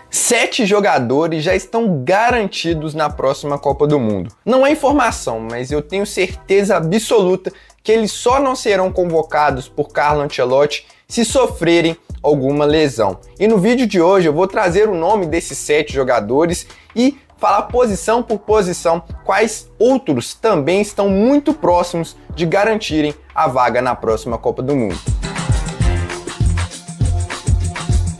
7 jogadores já estão garantidos na próxima Copa do Mundo. Não é informação, mas eu tenho certeza absoluta que eles só não serão convocados por Carlo Ancelotti se sofrerem alguma lesão. E no vídeo de hoje eu vou trazer o nome desses 7 jogadores e falar posição por posição quais outros também estão muito próximos de garantirem a vaga na próxima Copa do Mundo.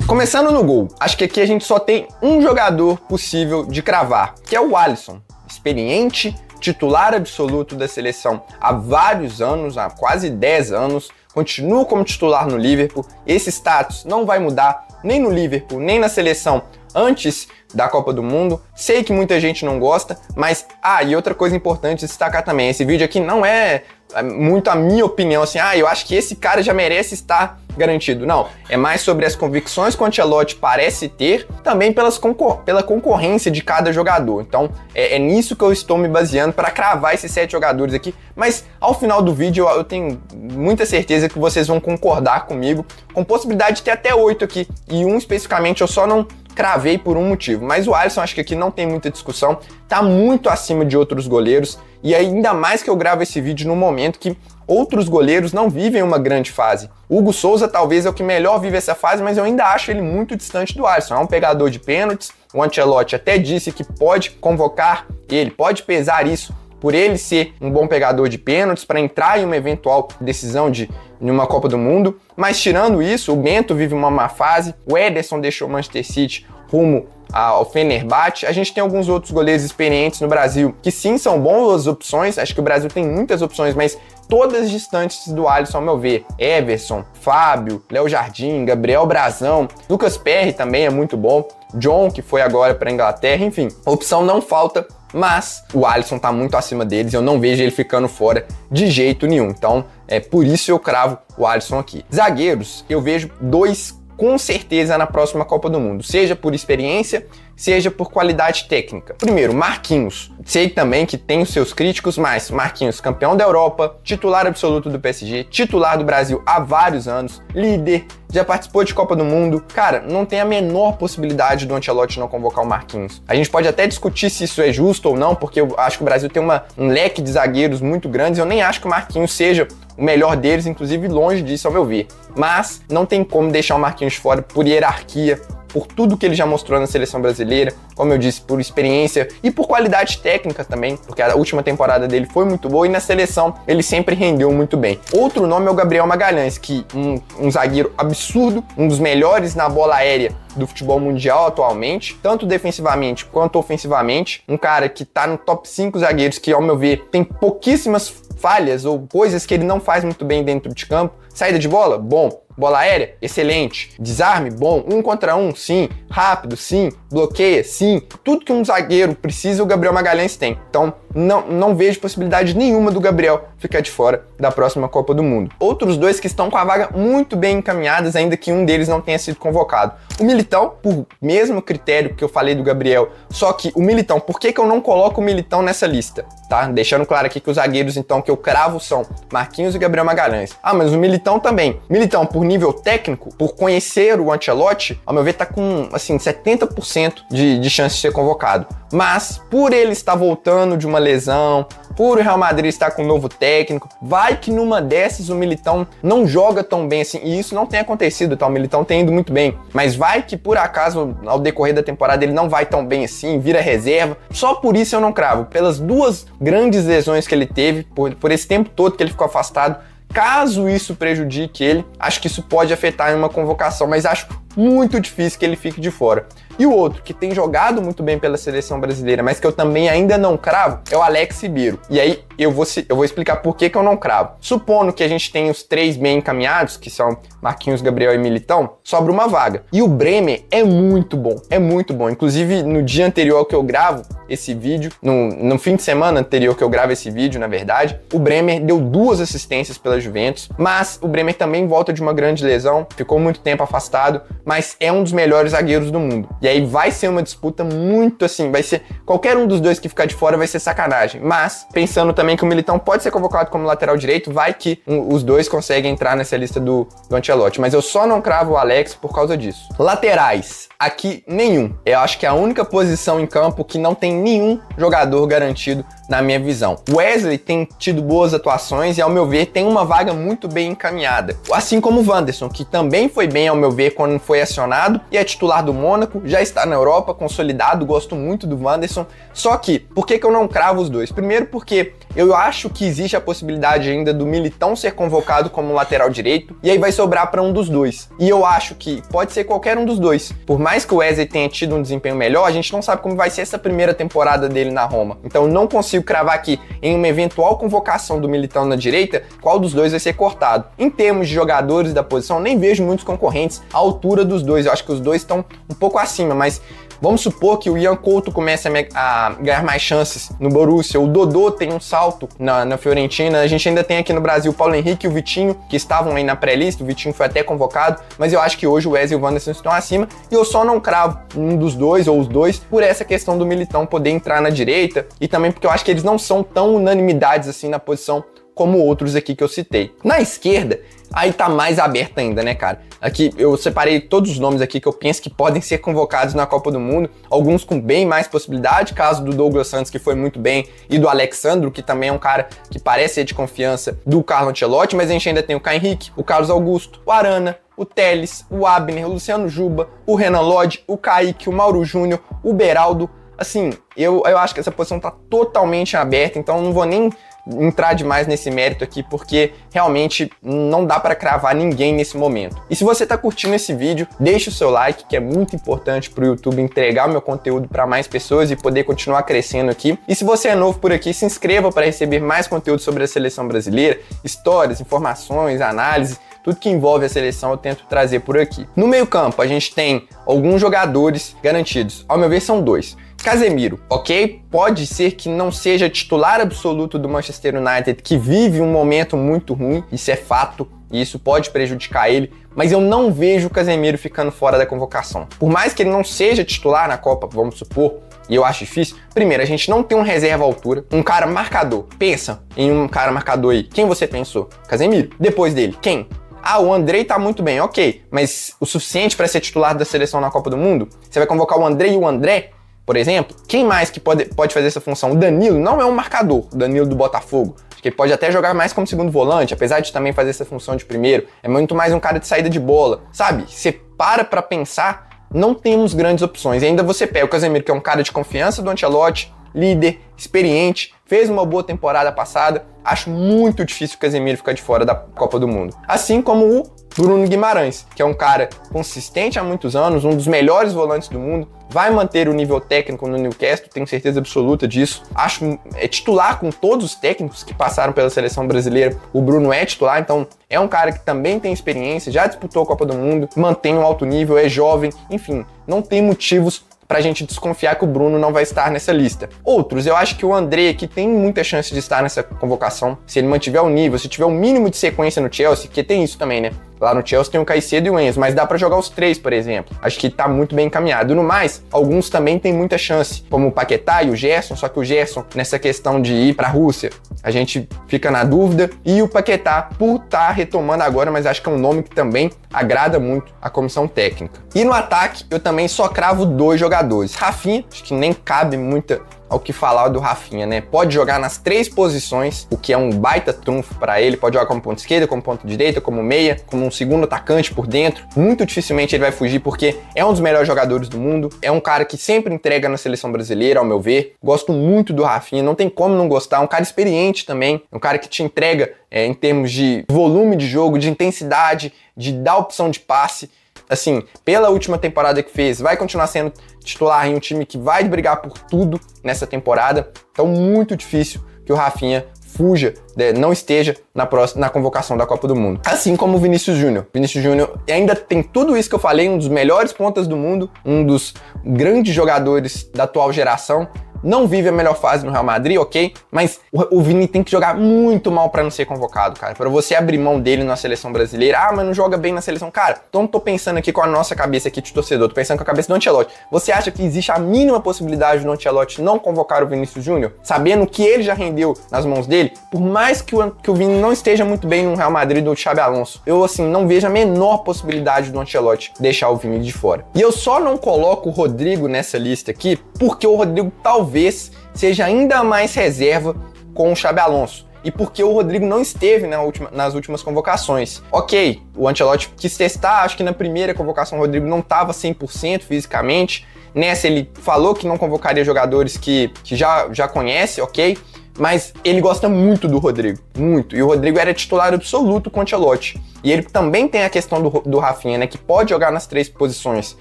Começando no gol, acho que aqui a gente só tem um jogador possível de cravar, que é o Alisson, experiente, titular absoluto da seleção há vários anos, há quase 10 anos, continua como titular no Liverpool. Esse status não vai mudar nem no Liverpool, nem na seleção antes da Copa do Mundo. Sei que muita gente não gosta, mas e outra coisa importante destacar também, esse vídeo aqui não é muito a minha opinião, assim, eu acho que esse cara já merece estar garantido. Não, é mais sobre as convicções que o Ancelotti parece ter, também pela concorrência de cada jogador. Então, é nisso que eu estou me baseando para cravar esses 7 jogadores aqui, mas ao final do vídeo eu tenho muita certeza que vocês vão concordar comigo, com possibilidade de ter até 8 aqui, e um especificamente eu só não cravei por um motivo, mas o Alisson acho que aqui não tem muita discussão, tá muito acima de outros goleiros, e ainda mais que eu gravo esse vídeo no momento que outros goleiros não vivem uma grande fase. O Hugo Souza talvez é o que melhor vive essa fase, mas eu ainda acho ele muito distante do Alisson. É um pegador de pênaltis, o Ancelotti até disse que pode convocar ele, pode pesar isso por ele ser um bom pegador de pênaltis para entrar em uma eventual decisão de uma Copa do Mundo, mas tirando isso, o Bento vive uma má fase, o Ederson deixou o Manchester City rumo ao Fenerbahçe. A gente tem alguns outros goleiros experientes no Brasil que sim são boas opções, acho que o Brasil tem muitas opções, mas todas distantes do Alisson, ao meu ver. Everson, Fábio, Léo Jardim, Gabriel Brazão, Lucas Perry também é muito bom, John, que foi agora para a Inglaterra, enfim, opção não falta, mas o Alisson tá muito acima deles, eu não vejo ele ficando fora de jeito nenhum, então é por isso eu cravo o Alisson aqui. Zagueiros, eu vejo 2 com certeza na próxima Copa do Mundo, seja por experiência, seja por qualidade técnica. Primeiro, Marquinhos. Sei também que tem os seus críticos, mas Marquinhos, campeão da Europa, titular absoluto do PSG, titular do Brasil há vários anos, líder, já participou de Copa do Mundo. Cara, não tem a menor possibilidade do Ancelotti não convocar o Marquinhos. A gente pode até discutir se isso é justo ou não, porque eu acho que o Brasil tem um leque de zagueiros muito grandes, eu nem acho que o Marquinhos seja o melhor deles, inclusive longe disso ao meu ver. Mas não tem como deixar o Marquinhos fora por hierarquia, por tudo que ele já mostrou na seleção brasileira, como eu disse, por experiência e por qualidade técnica também, porque a última temporada dele foi muito boa e na seleção ele sempre rendeu muito bem. Outro nome é o Gabriel Magalhães, que um zagueiro absurdo, um dos melhores na bola aérea do futebol mundial atualmente, tanto defensivamente quanto ofensivamente, um cara que tá no top 5 zagueiros que, ao meu ver, tem pouquíssimas falhas ou coisas que ele não faz muito bem dentro de campo. Saída de bola? Bom. Bola aérea? Excelente. Desarme? Bom. 1 contra 1? Sim. Rápido? Sim. Bloqueia? Sim. Tudo que um zagueiro precisa, o Gabriel Magalhães tem. Então, não vejo possibilidade nenhuma do Gabriel ficar de fora da próxima Copa do Mundo. Outros 2 que estão com a vaga muito bem encaminhadas, ainda que um deles não tenha sido convocado. O Militão, por mesmo critério que eu falei do Gabriel, só que o Militão, por que eu não coloco o Militão nessa lista? Tá? Deixando claro aqui que os zagueiros, então, que eu cravo são Marquinhos e Gabriel Magalhães. Mas o Militão também. Militão, por nível técnico, por conhecer o Ancelotti, ao meu ver, tá com, assim, 70% de chance de ser convocado. Mas, por ele estar voltando de uma lesão, por o Real Madrid estar com um novo técnico, vai que numa dessas o Militão não joga tão bem assim, e isso não tem acontecido, tá? O Militão tem ido muito bem, mas vai que por acaso, ao decorrer da temporada, ele não vai tão bem assim, vira reserva, só por isso eu não cravo, pelas 2 grandes lesões que ele teve, por esse tempo todo que ele ficou afastado. Caso isso prejudique ele, acho que isso pode afetar em uma convocação, mas acho muito difícil que ele fique de fora. E o outro, que tem jogado muito bem pela seleção brasileira, mas que eu também ainda não cravo, é o Alex Ribeiro. E aí eu vou explicar por que eu não cravo. Supondo que a gente tem os 3 bem encaminhados, que são Marquinhos, Gabriel e Militão, sobra uma vaga. E o Bremer é muito bom, é muito bom. Inclusive, no dia anterior que eu gravo esse vídeo, no fim de semana anterior que eu gravo esse vídeo, na verdade, o Bremer deu 2 assistências pela Juventus, mas o Bremer também volta de uma grande lesão, ficou muito tempo afastado, mas é um dos melhores zagueiros do mundo. E aí vai ser uma disputa muito assim, vai ser qualquer um dos 2 que ficar de fora vai ser sacanagem. Mas, pensando também também que o Militão pode ser convocado como lateral direito, vai que os dois conseguem entrar nessa lista do Ancelotti, mas eu só não cravo o Alex por causa disso. Laterais, aqui nenhum. Eu acho que é a única posição em campo que não tem nenhum jogador garantido na minha visão. Wesley tem tido boas atuações e, ao meu ver, tem uma vaga muito bem encaminhada. Assim como o Wanderson, que também foi bem, ao meu ver, quando foi acionado e é titular do Mônaco, já está na Europa, consolidado, gosto muito do Wanderson. Só que, por que eu não cravo os dois? Primeiro porque eu acho que existe a possibilidade ainda do Militão ser convocado como lateral direito, e aí vai sobrar para um dos dois. E eu acho que pode ser qualquer um dos dois. Por mais que o Wesley tenha tido um desempenho melhor, a gente não sabe como vai ser essa primeira temporada dele na Roma. Então eu não consigo cravar aqui, em uma eventual convocação do Militão na direita, qual dos dois vai ser cortado. Em termos de jogadores da posição, nem vejo muitos concorrentes à altura dos dois. Eu acho que os dois estão um pouco acima, mas vamos supor que o Ian Couto comece a ganhar mais chances no Borussia, o Dodô tem um salto na Fiorentina, a gente ainda tem aqui no Brasil o Paulo Henrique e o Vitinho, que estavam aí na pré-lista, o Vitinho foi até convocado, mas eu acho que hoje o Wesley e o Wanderson estão acima, e eu só não cravo um dos dois ou os dois por essa questão do Militão poder entrar na direita, e também porque eu acho que eles não são tão unanimidades assim na posição como outros aqui que eu citei. Na esquerda, aí tá mais aberto ainda, né, cara? Aqui eu separei todos os nomes aqui que eu penso que podem ser convocados na Copa do Mundo, alguns com bem mais possibilidade, caso do Douglas Santos, que foi muito bem, e do Alexandro, que também é um cara que parece ser de confiança do Carlo Ancelotti, mas a gente ainda tem o Caio Henrique, o Carlos Augusto, o Arana, o Telles, o Abner, o Luciano Juba, o Renan Lodge, o Kaique, o Mauro Júnior, o Beraldo. Assim, eu acho que essa posição tá totalmente aberta, então eu não vou nem entrar demais nesse mérito aqui, porque realmente não dá para cravar ninguém nesse momento. E se você tá curtindo esse vídeo, deixa o seu like, que é muito importante pro YouTube entregar o meu conteúdo para mais pessoas e poder continuar crescendo aqui. E se você é novo por aqui, se inscreva para receber mais conteúdo sobre a seleção brasileira, histórias, informações, análises, tudo que envolve a seleção eu tento trazer por aqui. No meio-campo, a gente tem alguns jogadores garantidos. Ao meu ver, são dois. Casemiro, ok? Pode ser que não seja titular absoluto do Manchester United, que vive um momento muito ruim, isso é fato, e isso pode prejudicar ele, mas eu não vejo o Casemiro ficando fora da convocação. Por mais que ele não seja titular na Copa, vamos supor, e eu acho difícil, primeiro, a gente não tem um reserva à altura, um cara marcador. Pensa em um cara marcador aí. Quem você pensou? Casemiro. Depois dele, quem? Ah, o Andrei tá muito bem, ok, mas o suficiente para ser titular da seleção na Copa do Mundo? Você vai convocar o Andrei e o André? Por exemplo, quem mais que pode fazer essa função? O Danilo não é um marcador, o Danilo do Botafogo. Acho que ele pode até jogar mais como segundo volante, apesar de também fazer essa função de primeiro. É muito mais um cara de saída de bola. Sabe, você para pensar, não temos grandes opções. E ainda você pega o Casemiro, que é um cara de confiança do Ancelotti, líder, experiente, fez uma boa temporada passada. Acho muito difícil o Casemiro ficar de fora da Copa do Mundo. Assim como o Bruno Guimarães, que é um cara consistente há muitos anos, um dos melhores volantes do mundo, vai manter o nível técnico no Newcastle, tenho certeza absoluta disso. Acho titular com todos os técnicos que passaram pela seleção brasileira, o Bruno é titular, então é um cara que também tem experiência, já disputou a Copa do Mundo, mantém um alto nível, é jovem, enfim, não tem motivos pra gente desconfiar que o Bruno não vai estar nessa lista. Outros, eu acho que o André aqui tem muita chance de estar nessa convocação, se ele mantiver o nível, se tiver um mínimo de sequência no Chelsea, porque tem isso também, né? Lá no Chelsea tem o Caicedo e o Enzo, mas dá pra jogar os três, por exemplo. Acho que tá muito bem encaminhado. No mais, alguns também têm muita chance, como o Paquetá e o Gerson, só que o Gerson, nessa questão de ir pra Rússia, a gente fica na dúvida. E o Paquetá, por estar retomando agora, mas acho que é um nome que também agrada muito a comissão técnica. E no ataque, eu também só cravo dois jogadores. Rafinha, acho que nem cabe muita ao que falar do Rafinha, né? Pode jogar nas três posições, o que é um baita trunfo para ele. Pode jogar como ponta esquerda, como ponta direita, como meia, como um segundo atacante por dentro. Muito dificilmente ele vai fugir, porque é um dos melhores jogadores do mundo. É um cara que sempre entrega na seleção brasileira, ao meu ver. Gosto muito do Rafinha, não tem como não gostar. É um cara experiente também, um cara que te entrega em termos de volume de jogo, de intensidade, de dar opção de passe. Assim, pela última temporada que fez, vai continuar sendo titular em um time que vai brigar por tudo nessa temporada. Então, muito difícil que o Rafinha fuja, não esteja na convocação da Copa do Mundo. Assim como o Vinícius Júnior. Vinícius Júnior ainda tem tudo isso que eu falei, um dos melhores pontas do mundo, um dos grandes jogadores da atual geração. não vive a melhor fase no Real Madrid, ok? Mas o Vini tem que jogar muito mal pra não ser convocado, cara. Pra você abrir mão dele na seleção brasileira, mas não joga bem na seleção. Cara, então tô pensando aqui com a nossa cabeça aqui de torcedor, tô pensando com a cabeça do Ancelotti. Você acha que existe a mínima possibilidade do Ancelotti não convocar o Vinícius Júnior? Sabendo que ele já rendeu nas mãos dele? Por mais que o Vini não esteja muito bem no Real Madrid do Xabi Alonso, eu, assim, não vejo a menor possibilidade do Ancelotti deixar o Vini de fora. E eu só não coloco o Rodrigo nessa lista aqui porque o Rodrigo talvez seja ainda mais reserva com o Xabi Alonso. E porque o Rodrigo não esteve nas últimas convocações. Ok, o Ancelotti quis testar, acho que na primeira convocação o Rodrigo não estava 100% fisicamente. Nessa ele falou que não convocaria jogadores que já conhece, ok? Mas ele gosta muito do Rodrigo, muito. E o Rodrigo era titular absoluto com o Ancelotti. E ele também tem a questão do Rafinha, né, que pode jogar nas 3 posições.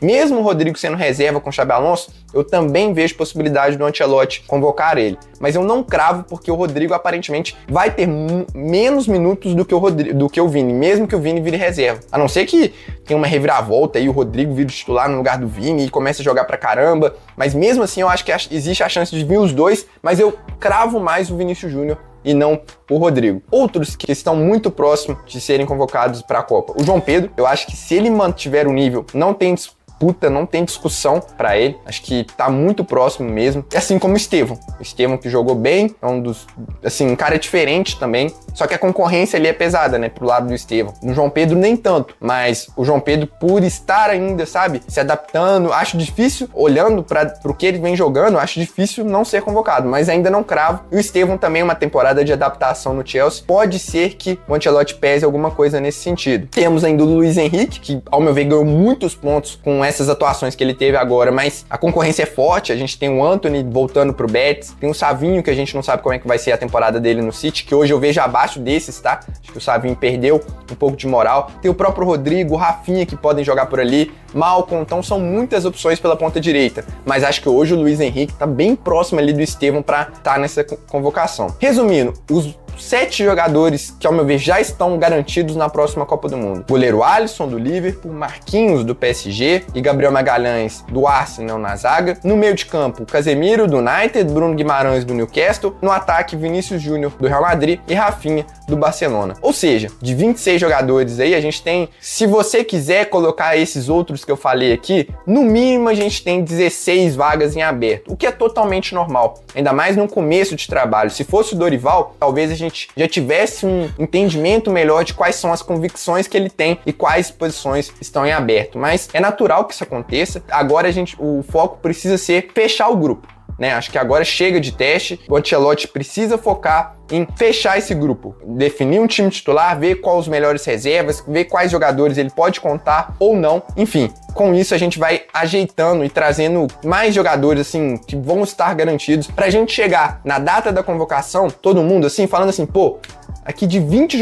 Mesmo o Rodrigo sendo reserva com o Xabi Alonso, eu também vejo possibilidade do Ancelotti convocar ele. Mas eu não cravo porque o Rodrigo aparentemente vai ter menos minutos do que o Vini, mesmo que o Vini vire reserva. A não ser que tenha uma reviravolta e o Rodrigo vire titular no lugar do Vini e comece a jogar pra caramba. Mas mesmo assim eu acho que existe a chance de vir os dois, mas eu cravo mais o Vinícius Júnior e não o Rodrigo. Outros que estão muito próximos de serem convocados para a Copa. O João Pedro, eu acho que se ele mantiver o nível, não tem disputa, não tem discussão para ele. Acho que tá muito próximo mesmo. Assim como o Estevão. O Estevão que jogou bem, é um dos, assim, um cara diferente também. Só que a concorrência ali é pesada, né, pro lado do Estevão. No João Pedro nem tanto, mas o João Pedro, por estar ainda, sabe, se adaptando, acho difícil, olhando pro que ele vem jogando, acho difícil não ser convocado, mas ainda não cravo. E o Estevão também, uma temporada de adaptação no Chelsea, pode ser que o Ancelotti pese alguma coisa nesse sentido. Temos ainda o Luiz Henrique, que ao meu ver ganhou muitos pontos com essas atuações que ele teve agora, mas a concorrência é forte. A gente tem o Antony voltando pro Betis, tem o Savinho, que a gente não sabe como é que vai ser a temporada dele no City, que hoje eu vejo abaixo desses, tá? Acho que o Savinho perdeu um pouco de moral. Tem o próprio Rodrigo, o Rafinha, que podem jogar por ali, Malcom, então são muitas opções pela ponta direita, mas acho que hoje o Luiz Henrique tá bem próximo ali do Estevão para estar nessa convocação. Resumindo, os 7 jogadores que, ao meu ver, já estão garantidos na próxima Copa do Mundo. Goleiro Alisson, do Liverpool, Marquinhos, do PSG e Gabriel Magalhães, do Arsenal, na zaga. No meio de campo, Casemiro, do United, Bruno Guimarães, do Newcastle. No ataque, Vinícius Júnior, do Real Madrid e Rafinha, do Barcelona. Ou seja, de 26 jogadores aí, a gente tem, se você quiser colocar esses outros que eu falei aqui, no mínimo a gente tem 16 vagas em aberto, o que é totalmente normal, ainda mais no começo de trabalho. Se fosse o Dorival, talvez a gente já tivesse um entendimento melhor de quais são as convicções que ele tem e quais posições estão em aberto. Mas é natural que isso aconteça. Agora o foco precisa ser fechar o grupo, né? Acho que agora chega de teste. O Ancelotti precisa focar em fechar esse grupo, definir um time titular, ver quais os melhores reservas, ver quais jogadores ele pode contar ou não. Enfim, com isso a gente vai ajeitando e trazendo mais jogadores assim que vão estar garantidos pra gente chegar na data da convocação, todo mundo assim falando assim, pô, aqui de 26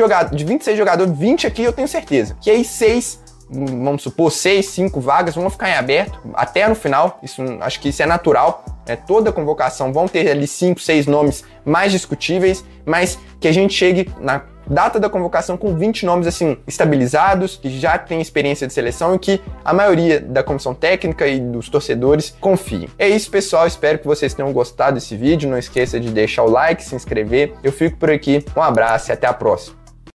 jogadores, 20 aqui eu tenho certeza. Que aí 6, vamos supor, 6, 5 vagas vão ficar em aberto até no final. Isso, acho que isso é natural. Toda convocação vão ter ali 5, 6 nomes mais discutíveis, mas que a gente chegue na data da convocação com 20 nomes assim estabilizados, que já tem experiência de seleção e que a maioria da comissão técnica e dos torcedores confiem. É isso, pessoal, espero que vocês tenham gostado desse vídeo. Não esqueça de deixar o like, se inscrever. Eu fico por aqui, um abraço e até a próxima.